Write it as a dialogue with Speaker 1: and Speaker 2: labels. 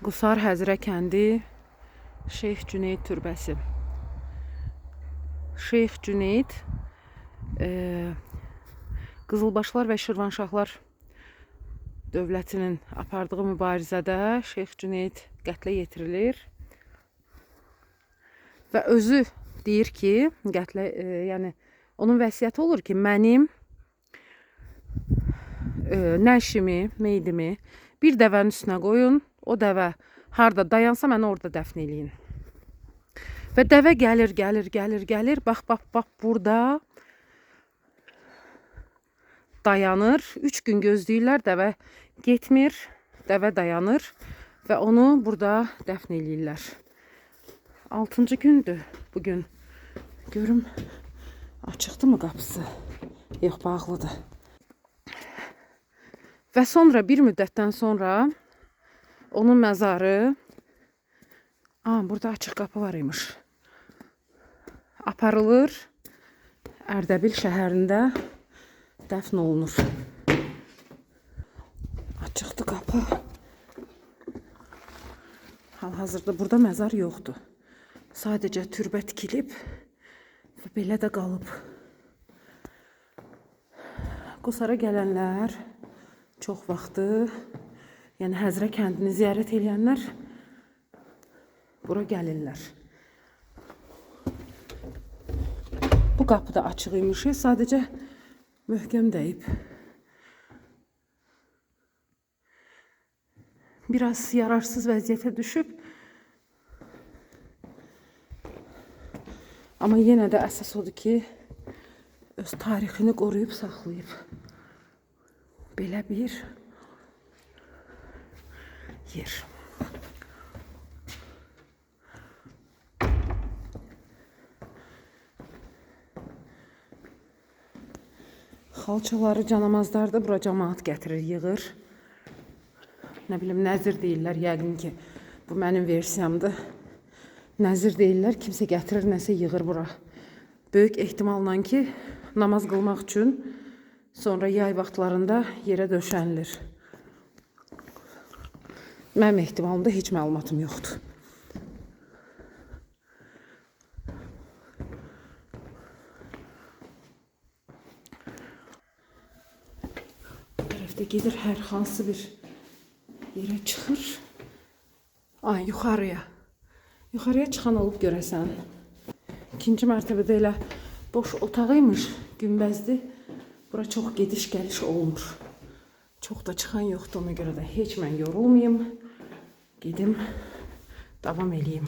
Speaker 1: Qusar Həzrə kəndi Şeyx Cüneyd türbəsi. Şeyx Cüneyd Qızılbaşlar və Şirvanşahlar dövlətinin apardığı mübarizədə Şeyx Cüneyd qətlə yetirilir və özü deyir ki, yəni onun vəsiyyəti olur ki, mənim nəşimi, meydimi bir dəvənin üstünə qoyun, o dəvə harda dayansa məni orada dəfn eləyin. Və dəvə gəlir, bax burada dayanır. 3 gün gözləyirlər, dəvə getmir, dəvə dayanır və onu burada dəfn eləyirlər. 6-cı gündür bugün. Görüm, açıqdır mı qapısı? Yox, bağlıdır. Və sonra bir müddətdən sonra onun məzarı, burada açıq qapı var imiş, aparılır, Ərdəbil şəhərində dəfn olunur. Açıqdır qapı. Hal-hazırda burada məzar yoxdur. Sadəcə türbə tikilib və belə də qalıb. Qusara gələnlər çox vaxtı, yəni Həzrə kəndini ziyarət edənlər bura gəlirlər. Bu qapı da açıq imiş, sadəcə möhkəm dəyib. Biraz yararsız vəziyyətə düşüb. Amma yenə də əsas odur ki, öz tarixini qoruyub saxlayıb. Belə bir yer. Xalçaları, canamazları da bura cəmaat gətirir, yığır. Nə bilim, nəzir deyirlər, yəqin ki, bu mənim versiyamdır. Nəzir deyirlər, kimsə gətirir, nəsə yığır bura. Böyük ehtimalla ki, namaz qılmaq üçün sonra yay vaxtlarında yerə döşənilir. Mənim ehtimalımda heç məlumatım yoxdur. Bu tərəfdə gedir, hər hansı bir yerə çıxır. Yuxarıya. Yuxarıya çıxan olub görəsən. 2-ci mərtəbədə elə boş otağıymış, günbəzdir. Bura çox gediş-gəliş olmur. Çox da çıxan yoxdur, ona görə də heç mən yorulmayım. Gedim, davam eləyim.